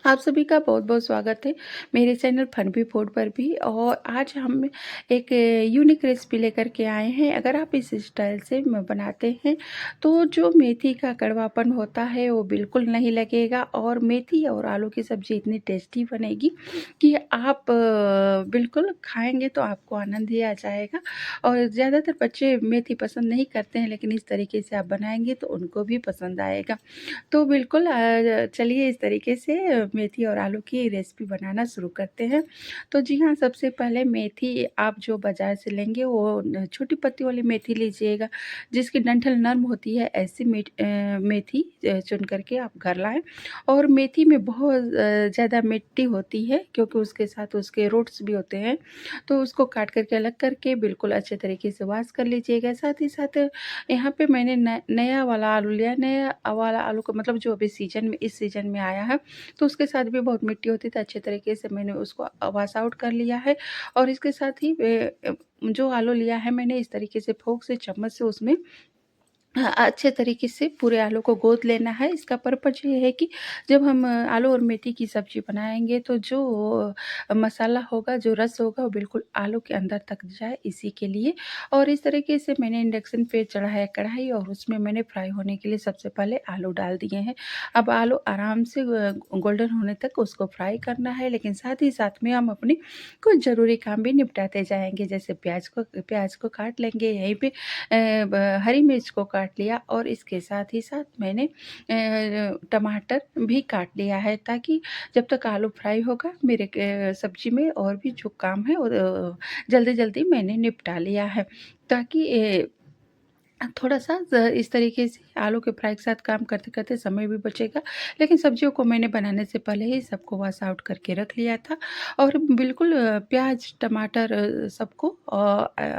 आप सभी का बहुत-बहुत स्वागत है मेरे चैनल फन बी फूड पर भी। और आज हम एक यूनिक रेसिपी लेकर के आए हैं। अगर आप इस स्टाइल से बनाते हैं तो जो मेथी का कड़वापन होता है वो बिल्कुल नहीं लगेगा, और मेथी और आलू की सब्ज़ी इतनी टेस्टी बनेगी कि आप बिल्कुल खाएँगे तो आपको आनंद ही आ जाएगा। और ज़्यादातर बच्चे मेथी पसंद नहीं करते हैं, लेकिन इस तरीके से आप बनाएँगे तो उनको भी पसंद आएगा। तो बिल्कुल चलिए इस तरीके से मेथी और आलू की रेसिपी बनाना शुरू करते हैं। तो जी हाँ, सबसे पहले मेथी आप जो बाज़ार से लेंगे वो छोटी पत्ती वाली मेथी लीजिएगा, जिसकी डंठल नर्म होती है। ऐसी मेथी चुन करके आप घर लाएँ। और मेथी में बहुत ज़्यादा मिट्टी होती है, क्योंकि उसके साथ उसके रूट्स भी होते हैं। तो उसको काट करके अलग करके बिल्कुल अच्छे तरीके से वॉश कर लीजिएगा। साथ ही साथ यहाँ पे मैंने नया वाला आलू लिया। नया वाला आलू का मतलब जो अभी सीज़न में इस सीज़न में आया है, तो उसके साथ भी बहुत मिट्टी होती है, तो अच्छे तरीके से मैंने उसको वॉश आउट कर लिया है। और इसके साथ ही जो आलू लिया है मैंने, इस तरीके से फोक से, चम्मच से उसमें हाँ, अच्छे तरीके से पूरे आलू को गोद लेना है। इसका पर्पज़ ये है कि जब हम आलू और मेथी की सब्ज़ी बनाएँगे तो जो मसाला होगा, जो रस होगा, वो बिल्कुल आलू के अंदर तक जाए, इसी के लिए। और इस तरीके से मैंने इंडक्शन पे चढ़ाया है कढ़ाई, और उसमें मैंने फ्राई होने के लिए सबसे पहले आलू डाल दिए हैं। अब आलू आराम से गोल्डन होने तक उसको फ्राई करना है, लेकिन साथ ही साथ में हम अपनी कुछ ज़रूरी काम भी निपटाते जाएँगे। जैसे प्याज़ को काट लेंगे यहीं पे, हरी मिर्च को काट लिया, और इसके साथ ही साथ मैंने टमाटर भी काट लिया है, ताकि जब तक आलू फ्राई होगा मेरे सब्ज़ी में और भी जो काम है वो जल्दी-जल्दी मैंने निपटा लिया है, ताकि थोड़ा-सा इस तरीके से आलू के फ्राई के साथ काम करते-करते समय भी बचेगा। लेकिन सब्जियों को मैंने बनाने से पहले ही सबको वॉश आउट करके रख लिया था। और बिल्कुल प्याज़, टमाटर सबको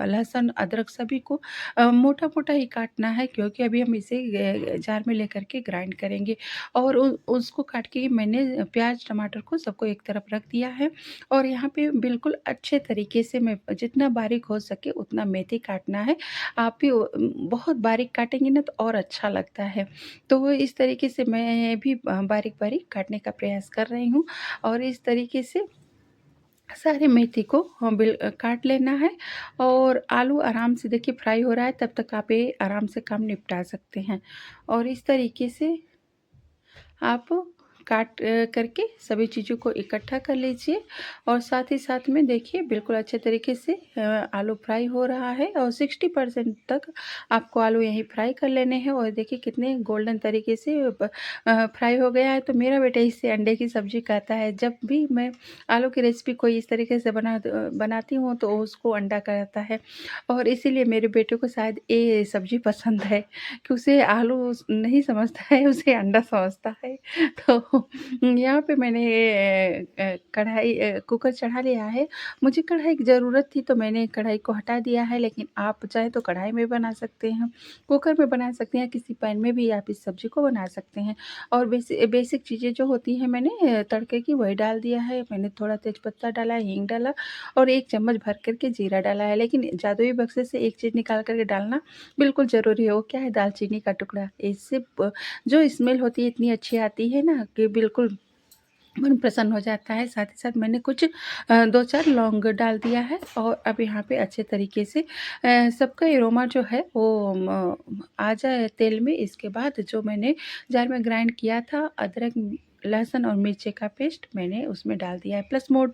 लहसुन, अदरक सभी को मोटा-मोटा ही काटना है, क्योंकि अभी हम इसे जार में लेकर के ग्राइंड करेंगे। और उसको काट के मैंने प्याज़, टमाटर को सबको एक तरफ रख दिया है। और यहाँ पे बिल्कुल अच्छे तरीके से मैं जितना बारीक हो सके उतना मेथी काटना है। आप भी बहुत बारीक काटेंगे ना तो और अच्छा लगता है। तो इस तरीके से मैं भी बारीक-बारीक काटने का प्रयास कर रही हूँ। और इस तरीके से सारे मेथी को काट लेना है। और आलू आराम से देखिए फ्राई हो रहा है, तब तक आप ये आराम से काम निपटा सकते हैं। और इस तरीके से आप काट करके सभी चीज़ों को इकट्ठा कर लीजिए। और साथ ही साथ में देखिए बिल्कुल अच्छे तरीके से आलू फ्राई हो रहा है, और 60% तक आपको आलू यहीं फ्राई कर लेने हैं। और देखिए कितने गोल्डन तरीके से फ्राई हो गया है। तो मेरा बेटा इसे अंडे की सब्ज़ी कहता है। जब भी मैं आलू की रेसिपी कोई इस तरीके से बनाती हूँ तो उसको अंडा कहता है। और इसीलिए मेरे बेटे को शायद ये सब्ज़ी पसंद है, कि उसे आलू नहीं समझता है, उसे अंडा समझता है। तो यहाँ पे मैंने कुकर चढ़ा लिया है। मुझे कढ़ाई की ज़रूरत थी तो मैंने कढ़ाई को हटा दिया है, लेकिन आप चाहें तो कढ़ाई में बना सकते हैं, कुकर में बना सकते हैं, किसी पैन में भी आप इस सब्ज़ी को बना सकते हैं। और बेसिक चीज़ें जो होती हैं मैंने तड़के की वही डाल दिया है। मैंने थोड़ा तेज़पत्ता डाला, हींग डाला, और 1 चम्मच भर कर के जीरा डाला है। लेकिन जादुई बक्से से एक चीज़ निकाल कर के डालना बिल्कुल ज़रूरी है। वो क्या है, दालचीनी का टुकड़ा। इससे जो स्मेल होती है इतनी अच्छी आती है ना, कि बिल्कुल मन प्रसन्न हो जाता है। साथ ही साथ मैंने कुछ 2-4 लौंग डाल दिया है। और अब यहाँ पे अच्छे तरीके से सबका एरोमा जो है वो आ जाए तेल में। इसके बाद जो मैंने जार में ग्राइंड किया था अदरक, लहसुन और मिर्ची का पेस्ट, मैंने उसमें डाल दिया है। प्लस मोड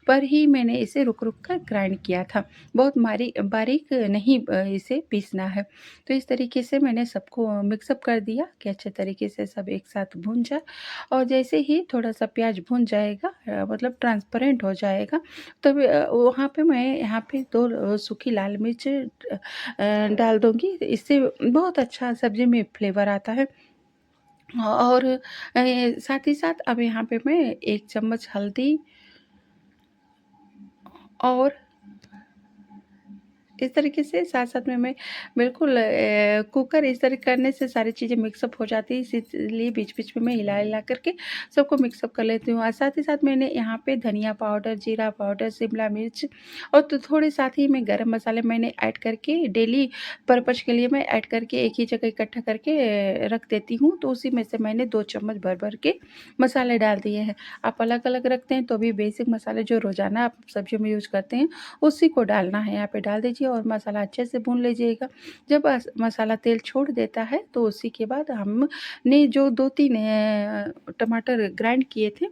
पर ही मैंने इसे रुक-रुक कर ग्राइंड किया था। बहुत बारीक नहीं इसे पीसना है। तो इस तरीके से मैंने सबको मिक्स अप कर दिया, कि अच्छे तरीके से सब एक साथ भुन जाए। और जैसे ही थोड़ा-सा प्याज़ भुन जाएगा, मतलब ट्रांसपेरेंट हो जाएगा, तब वहाँ पे मैं यहाँ पे 2 सूखी लाल मिर्च डाल दूँगी। इससे बहुत अच्छा सब्ज़ी में फ्लेवर आता है। और साथ ही साथ अब यहाँ पे मैं 1 चम्मच हल्दी, और इस तरीके से साथ-साथ में मैं बिल्कुल कुकर इस तरह करने से सारी चीज़ें मिक्सअप हो जाती है, इसीलिए बीच-बीच में मैं हिला-हिला करके सबको मिक्सअप कर लेती हूँ। और साथ ही साथ मैंने यहाँ पे धनिया पाउडर, जीरा पाउडर, शिमला मिर्च और तो थोड़े साथ ही में गरम मसाले मैंने ऐड करके डेली पर्पज़ के लिए मैं ऐड करके एक ही जगह इकट्ठा करके रख देती हूँ। तो उसी में से मैंने 2 चम्मच भर-भर के मसाले डाल दिए हैं। आप अलग-अलग रखते हैं तो भी बेसिक मसाले जो रोज़ाना आप सब्जियों में यूज़ करते हैं, उसी को डालना है। यहाँ पे डाल दीजिए और मसाला अच्छे से भून लीजिएगा। जब मसाला तेल छोड़ देता है तो उसी के बाद हमने जो 2-3 टमाटर ग्राइंड किए थे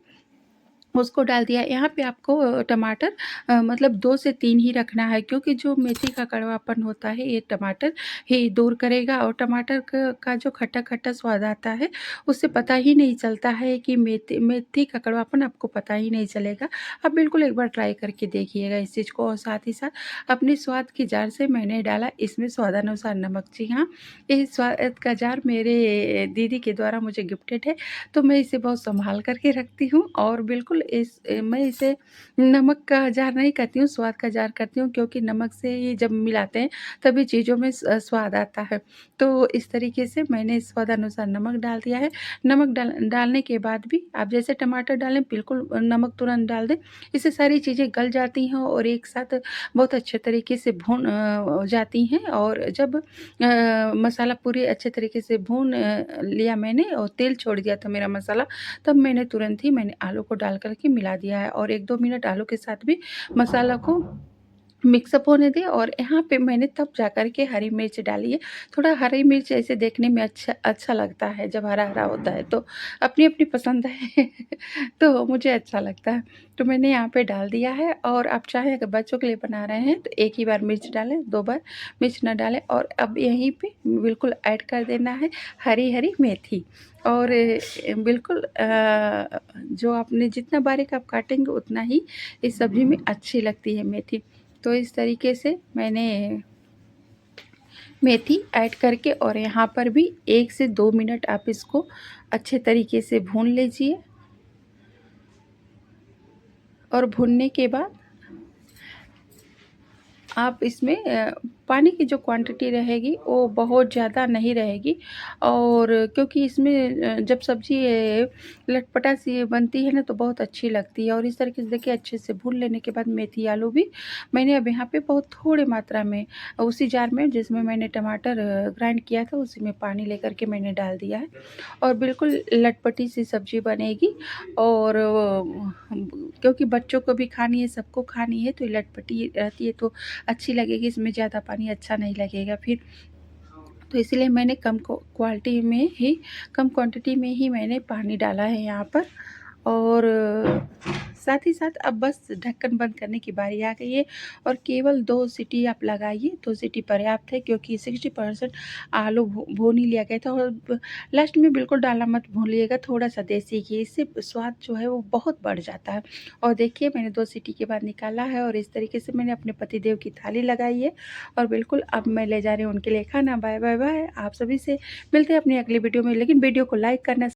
उसको डाल दिया। यहाँ पे आपको टमाटर मतलब 2 से 3 ही रखना है, क्योंकि जो मेथी का कड़वापन होता है ये टमाटर ही दूर करेगा। और टमाटर का जो खट्टा-खट्टा स्वाद आता है उससे पता ही नहीं चलता है कि मेथी मेथी का कड़वापन आपको पता ही नहीं चलेगा। आप बिल्कुल एक बार ट्राई करके देखिएगा इस चीज़ को। और साथ ही साथ अपने स्वाद की जार से मैंने डाला इसमें स्वादानुसार नमक। जी हाँ, ये स्वाद का जार मेरे दीदी के द्वारा मुझे गिफ्टेड है, तो मैं इसे बहुत सँभाल कर के रखती हूँ। और बिल्कुल मैं इसे नमक का अचार नहीं करती हूँ, स्वाद का अचार करती हूँ, क्योंकि नमक से ये जब मिलाते हैं तभी चीज़ों में स्वाद आता है। तो इस तरीके से मैंने स्वादानुसार नमक डाल दिया है। नमक डालने के बाद भी आप जैसे टमाटर डालें बिल्कुल नमक तुरंत डाल दें। इससे सारी चीज़ें गल जाती हैं और एक साथ बहुत अच्छे तरीके से भून जाती हैं। और जब मसाला पूरी अच्छे तरीके से भून लिया मैंने और तेल छोड़ दिया था मेरा मसाला, तब मैंने आलू को डाल कर के मिला दिया है। और 1-2 मिनट आलू के साथ भी मसाला को मिक्सअप होने दें। और यहाँ पे मैंने तब जाकर के हरी मिर्च डाली है। थोड़ा हरी मिर्च ऐसे देखने में अच्छा अच्छा लगता है जब हरा-हरा होता है, तो अपनी-अपनी पसंद है तो मुझे अच्छा लगता है। तो मैंने यहाँ पे डाल दिया है। और आप चाहें अगर बच्चों के लिए बना रहे हैं तो एक ही बार मिर्च डालें, 2 बार मिर्च ना डालें। और अब यहीं पे बिल्कुल ऐड कर देना है हरी-हरी मेथी। और बिल्कुल जो आपने जितना बारीक आप काटेंगे उतना ही इस सब्ज़ी में अच्छी लगती है मेथी। तो इस तरीके से मैंने मेथी ऐड करके और यहाँ पर भी 1 से 2 मिनट आप इसको अच्छे तरीके से भून लीजिए। और भूनने के बाद आप इसमें पानी की जो क्वांटिटी रहेगी वो बहुत ज़्यादा नहीं रहेगी। और क्योंकि इसमें जब सब्ज़ी लटपटा सी बनती है ना तो बहुत अच्छी लगती है। और इस तरीके से देखिए अच्छे से भून लेने के बाद मेथी आलू भी मैंने अब यहाँ पे बहुत थोड़े मात्रा में उसी जार में जिसमें मैंने टमाटर ग्राइंड किया था उसी में पानी लेकर के मैंने डाल दिया है। और बिल्कुल लटपटी सी सब्ज़ी बनेगी। और क्योंकि बच्चों को भी खानी है, सबको खानी है, तो लटपटी रहती है तो अच्छी लगेगी, इसमें ज़्यादा पानी अच्छा नहीं लगेगा फिर। तो इसीलिए मैंने क्वालिटी में ही कम क्वांटिटी में ही मैंने पानी डाला है यहाँ पर। और साथ ही साथ अब बस ढक्कन बंद करने की बारी आ गई है। और केवल 2 सीटी आप लगाइए, 2 सीटी पर्याप्त है, क्योंकि 60% आलू भून ही लिया गया था। और लास्ट में बिल्कुल डालना मत भूलिएगा थोड़ा-सा देसी घी, इससे स्वाद जो है वो बहुत बढ़ जाता है। और देखिए मैंने 2 सीटी के बाद निकाला है और इस तरीके से मैंने अपने पतिदेव की थाली लगाई है। और बिल्कुल अब मैं ले जा रही हूँ उनके लिए खाना। Bye, bye, bye. आप सभी से मिलते हैं अपनी अगली वीडियो में, लेकिन वीडियो को लाइक करना